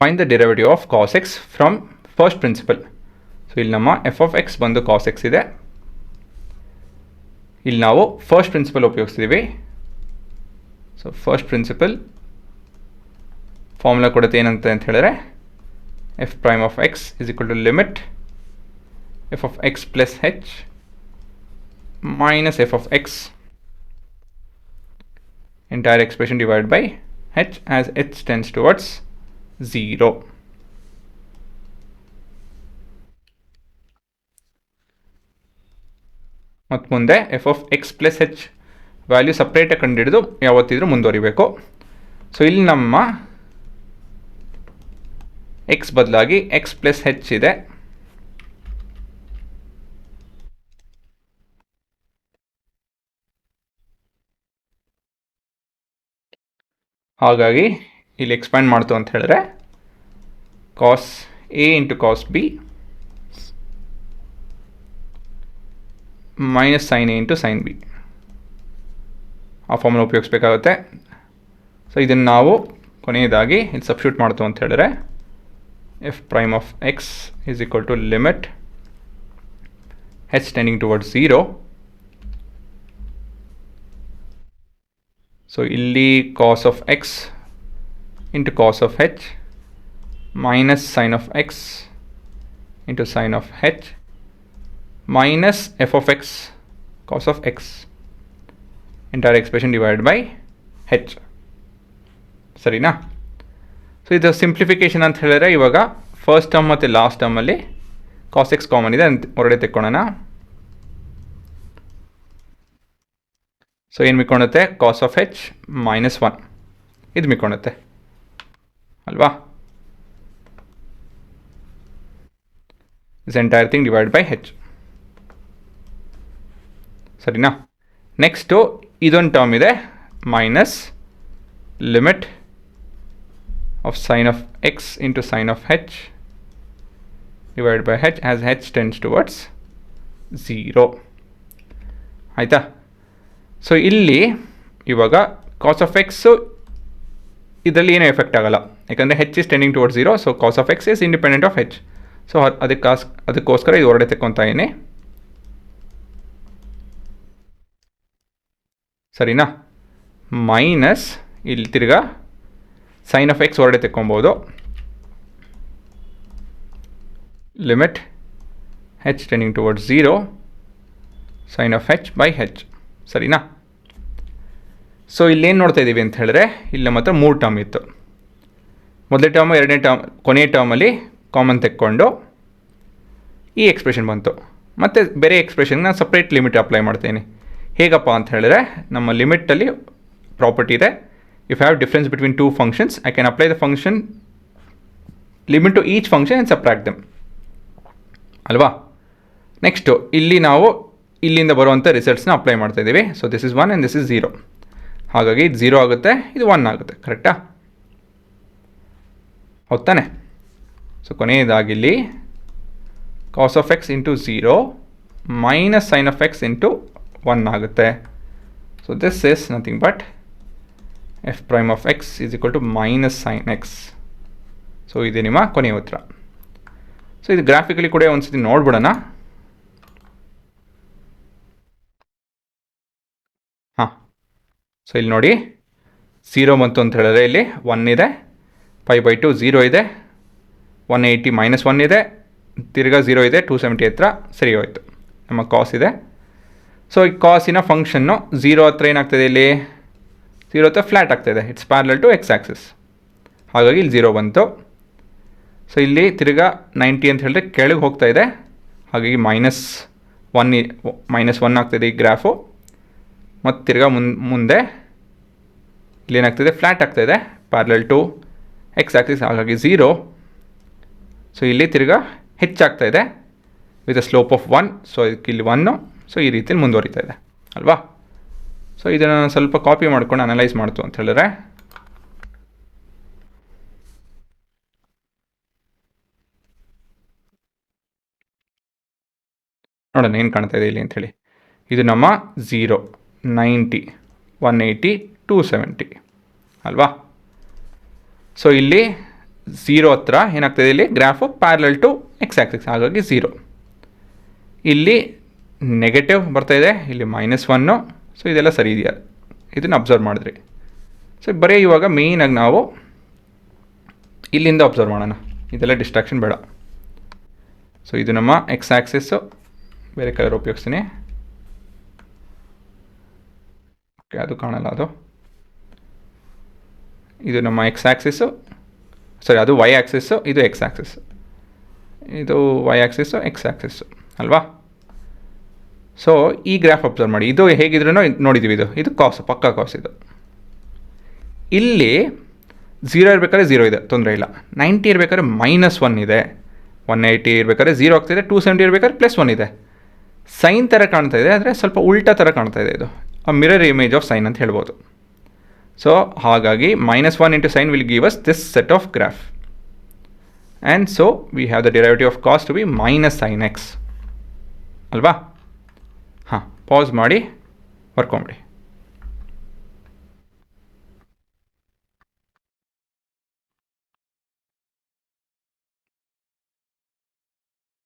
Find the derivative of cos x from first principle. So ಇಲ್ಲಿ ನಮ್ಮ F of X ಬಂದು cos x ಇದೆ. ಇಲ್ಲಿ ನಾವು ಫಸ್ಟ್ ಪ್ರಿನ್ಸಿಪಲ್ ಉಪಯೋಗಿಸ್ತೀವಿ. ಸೊ ಫಸ್ಟ್ ಪ್ರಿನ್ಸಿಪಲ್ ಫಾರ್ಮುಲಾ ಕೊಡುತ್ತೆ ಏನಂತ ಅಂತ ಹೇಳಿದ್ರೆ f prime of x is equal to limit f of x plus h minus f of x entire expression divided by h as h tends towards 0. ಮತ್ತು ಮುಂದೆ F of x plus H value ಸಪ್ರೇಟಾಗಿ ಕಂಡುಹಿಡಿದು ಯಾವತ್ತಿದ್ರೂ ಮುಂದುವರಿಬೇಕು. So ಇಲ್ಲಿ ನಮ್ಮ X ಬದಲಾಗಿ X plus ಹೆಚ್ ಇದೆ. ಹಾಗಾಗಿ ಇಲ್ಲಿ ಎಕ್ಸ್ಪ್ಯಾಂಡ್ ಮಾಡ್ತು ಅಂತ ಹೇಳಿದ್ರೆ cos A into cos B minus sine A into sine B ಆ ಫಾರ್ಮುಲಾ ಉಪಯೋಗಿಸ್ಬೇಕಾಗುತ್ತೆ. ಸೊ ಇದನ್ನು ನಾವು ಕೊನೆಯದಾಗಿ ಇಲ್ಲಿ ಸಬ್ಸ್ಟಿಟ್ಯೂಟ್ ಮಾಡ್ತು ಅಂತ ಹೇಳಿದ್ರೆ f prime of x is equal to limit h tending towards 0. So ಇಲ್ಲಿ cos of x into cos of h minus sine of x into sine of h minus f of x cos of x entire expression divide by h. ಸರಿನಾ? So ಇದು simplification ಅಂತ ಹೇಳಿದ್ರೆ ಇವಾಗ first term ಮತ್ತು last ಟರ್ಮಲ್ಲಿ cos x common ಇದೆ ಅಂತ ಹೊರಗಡೆ ತೆಕ್ಕೊಳ್ಳೋಣ. So ಏನು ಮಿಕ್ಕೊಳ್ಳುತ್ತೆ? ಕಾಸ್ ಆಫ್ ಹೆಚ್ ಮೈನಸ್ 1 ಇದು ಮಿಕ್ಕೊಳ್ಳುತ್ತೆ ಅಲ್ವಾ? This entire thing divide by h. ಸರಿನಾ? ನೆಕ್ಸ್ಟು ಇದೊಂದು ಟರ್ಮ್ ಇದೆ minus limit of sine of x into sine of H divide by H as H tense towards 0. ಆಯಿತಾ? ಸೊ ಇಲ್ಲಿ ಇವಾಗ ಕಾಸ್ ಆಫ್ ಎಕ್ಸು ಇದರಲ್ಲಿ ಏನೂ ಎಫೆಕ್ಟ್ ಆಗೋಲ್ಲ, ಯಾಕಂದರೆ h is tending towards 0. So cos of x is independent of h. So ಅದಕ್ಕೋಸ್ಕರ ಇದು ಹೊರಗಡೆ ತೆಕ್ಕೊತಾ ಇದೀನಿ. ಸರಿನಾ? ಮೈನಸ್ ಇಲ್ಲಿ ತಿರ್ಗಾ ಸೈನ್ ಆಫ್ ಎಕ್ಸ್ ಹೊರಗಡೆ ತೆಕ್ಕೊಬೋದು. Limit h tending towards 0 sine of h by h. ಸರಿನಾ? ಸೊ ಇಲ್ಲೇನು ನೋಡ್ತಾ ಇದ್ದೀವಿ ಅಂತ ಹೇಳಿದ್ರೆ ಇಲ್ಲಿ ನಮ್ಮ ಹತ್ರ 3 ಟರ್ಮ್ ಇತ್ತು. ಮೊದಲನೇ ಟರ್ಮು, ಎರಡನೇ ಟರ್ಮ್, ಕೊನೆಯ ಟರ್ಮಲ್ಲಿ ಕಾಮನ್ ತೆಕ್ಕೊಂಡು ಈ ಎಕ್ಸ್ಪ್ರೆಷನ್ ಬಂತು. ಮತ್ತು ಬೇರೆ ಎಕ್ಸ್ಪ್ರೆಷನ್ಗೆ ನಾನು ಸಪ್ರೇಟ್ ಲಿಮಿಟ್ ಅಪ್ಲೈ ಮಾಡ್ತೀನಿ. ಹೇಗಪ್ಪ ಅಂತ ಹೇಳಿದ್ರೆ ನಮ್ಮ ಲಿಮಿಟಲ್ಲಿ ಪ್ರಾಪರ್ಟಿ ಇದೆ, if have difference between 2 functions I can apply the function limit to each function and subtract them ಅಲ್ವಾ? ನೆಕ್ಸ್ಟು ಇಲ್ಲಿ ನಾವು ಇಲ್ಲಿಂದ ಬರುವಂಥ ರಿಸಲ್ಟ್ಸ್ನ ಅಪ್ಲೈ ಮಾಡ್ತಾ ಇದ್ದೀವಿ. So this is 1 and this is 0. ಹಾಗಾಗಿ ಇದು 0 ಆಗುತ್ತೆ, ಇದು 1 ಆಗುತ್ತೆ. ಕರೆಕ್ಟಾ? ಹೌದು ತಾನೆ? ಸೊ ಕೊನೆಯದಾಗಿಲ್ಲಿ cos of x into 0 minus sine of x into 1 ಆಗುತ್ತೆ. So this is nothing but f prime of x is equal to minus sine x. So ಇದು ನಿಮ್ಮ ಕೊನೆಯ ಉತ್ತರ. ಸೊ ಇದು ಗ್ರಾಫಿಕಲಿ ಕೂಡ ಒಂದ್ಸತಿ ನೋಡ್ಬಿಡೋಣ. ಹಾಂ, ಸೊ ಇಲ್ಲಿ ನೋಡಿ 0 ಬಂತು ಅಂತ ಹೇಳಿದ್ರೆ ಇಲ್ಲಿ 1 ಇದೆ, 5/2 0 ಇದೆ, 180 ಮೈನಸ್ 1 ಇದೆ, ತಿರ್ಗಾ 0 ಇದೆ, 270 ಹತ್ರ ಸರಿ ಹೋಯಿತು. ನಮ್ಮ ಕಾಸ್ ಇದೆ. ಸೊ ಈ ಕಾಸಿನ ಫಂಕ್ಷನ್ನು 0 ಹತ್ರ ಏನಾಗ್ತದೆ, ಇಲ್ಲಿ 0 ಹತ್ರ ಫ್ಲ್ಯಾಟ್ ಆಗ್ತಾಯಿದೆ, it's parallel to x axis. ಹಾಗಾಗಿ ಇಲ್ಲಿ 0 ಬಂತು. ಸೊ ಇಲ್ಲಿ ತಿರ್ಗಾ 90 ಅಂತ ಹೇಳಿದ್ರೆ ಕೆಳಗೆ ಹೋಗ್ತಾ ಇದೆ, ಹಾಗಾಗಿ ಮೈನಸ್ 1 ಆಗ್ತಾಯಿದೆ ಈ ಗ್ರಾಫು. ಮತ್ತು ತಿರ್ಗಾ ಮುಂದೆ ಇಲ್ಲೇನಾಗ್ತಿದೆ, ಫ್ಲ್ಯಾಟ್ ಆಗ್ತಾಯಿದೆ ಪ್ಯಾರಲಲ್ ಟು ಎಕ್ಸ್ ಆಕ್ಸಿಸ್, ಹಾಗಾಗಿ 0. ಸೊ ಇಲ್ಲಿ ತಿರ್ಗಾ ಹೆಚ್ಚಾಗ್ತಾಯಿದೆ with a slope of 1. So ಇದಕ್ಕೆ ಇಲ್ಲಿ 1. ಸೊ ಈ ರೀತಿಯಲ್ಲಿ ಮುಂದುವರಿತಾ ಇದೆ ಅಲ್ವಾ? ಸೊ ಇದನ್ನು ಸ್ವಲ್ಪ ಕಾಪಿ ಮಾಡ್ಕೊಂಡು ಅನಲೈಸ್ ಮಾಡ್ತು ಅಂತ ಹೇಳಿದ್ರೆ ನೋಡೋಣ ಏನು ಕಾಣ್ತಾ ಇದೆ ಇಲ್ಲಿ ಅಂಥೇಳಿ. ಇದು ನಮ್ಮ 0, 90, 180, 270 ಅಲ್ವಾ? ಸೊ ಇಲ್ಲಿ 0 ಹತ್ರ ಏನಾಗ್ತದೆ ಇಲ್ಲಿ graph parallel to x axis, ಹಾಗಾಗಿ 0. ಇಲ್ಲಿ ನೆಗೆಟಿವ್ ಬರ್ತಾಯಿದೆ, ಇಲ್ಲಿ -1. ಸೊ ಇದೆಲ್ಲ ಸರಿ ಇದೆಯಾ ಇದನ್ನು ಅಬ್ಸರ್ವ್ ಮಾಡಿದ್ರಿ. ಸೊ ಬರೀ ಇವಾಗ ಮೇಯ್ನಾಗಿ ನಾವು ಇಲ್ಲಿಂದ ಅಬ್ಸರ್ವ್ ಮಾಡೋಣ, ಇದೆಲ್ಲ ಡಿಸ್ಟ್ರಾಕ್ಷನ್ ಬೇಡ. ಸೊ ಇದು ನಮ್ಮ ಎಕ್ಸ್ ಆ್ಯಕ್ಸಿಸ್ಸು, ಬೇರೆ ಕಲರ್ ಉಪಯೋಗಿಸ್ತೀನಿ. ಓಕೆ, ಅದು ಕಾಣಲ್ಲ. ಇದು ನಮ್ಮ ಎಕ್ಸ್ ಆ್ಯಕ್ಸಿಸ್ಸು, ಸಾರಿ ಅದು ವೈ ಆ್ಯಕ್ಸಿಸ್ಸು, ಇದು ಎಕ್ಸ್ ಆ್ಯಕ್ಸಿಸ್ಸು, ಇದು ವೈ ಆ್ಯಕ್ಸಿಸ್ಸು, ಎಕ್ಸ್ ಆ್ಯಕ್ಸಿಸ್ಸು ಅಲ್ವಾ. ಸೊ ಈ ಗ್ರಾಫ್ ಅಬ್ಸರ್ವ್ ಮಾಡಿ, ಇದು ಹೇಗಿದ್ರೂ ನೋಡಿದ್ದೀವಿ, ಇದು ಕಾಸ್, ಪಕ್ಕಾ ಕಾಸ್. ಇದು ಇಲ್ಲಿ 0 ಇರಬೇಕಾದ್ರೆ 0 ಇದೆ, ತೊಂದರೆ ಇಲ್ಲ. 90 ಇರಬೇಕಾದ್ರೆ -1 ಇದೆ, 180 ಇರಬೇಕಾದ್ರೆ 0 ಆಗ್ತಿದೆ, 270 ಇರಬೇಕಾದ್ರೆ +1 ಇದೆ. ಸೈನ್ ಥರ ಕಾಣ್ತಾ ಇದೆ, ಆದರೆ ಸ್ವಲ್ಪ ಉಲ್ಟಾ ಥರ ಕಾಣ್ತಾ ಇದೆ. ಇದು ಮಿರರ್ ಇಮೇಜ್ ಆಫ್ ಸೈನ್ ಅಂತ ಹೇಳ್ಬೋದು. ಸೊ ಹಾಗಾಗಿ -1 into sin will give us this set of graph, and so we have the derivative of cos to be -sin x ಅಲ್ವಾ. ಹಾಂ, ಪಾಸ್ ಮಾಡಿ ವರ್ಕ್ ಮಾಡಿ.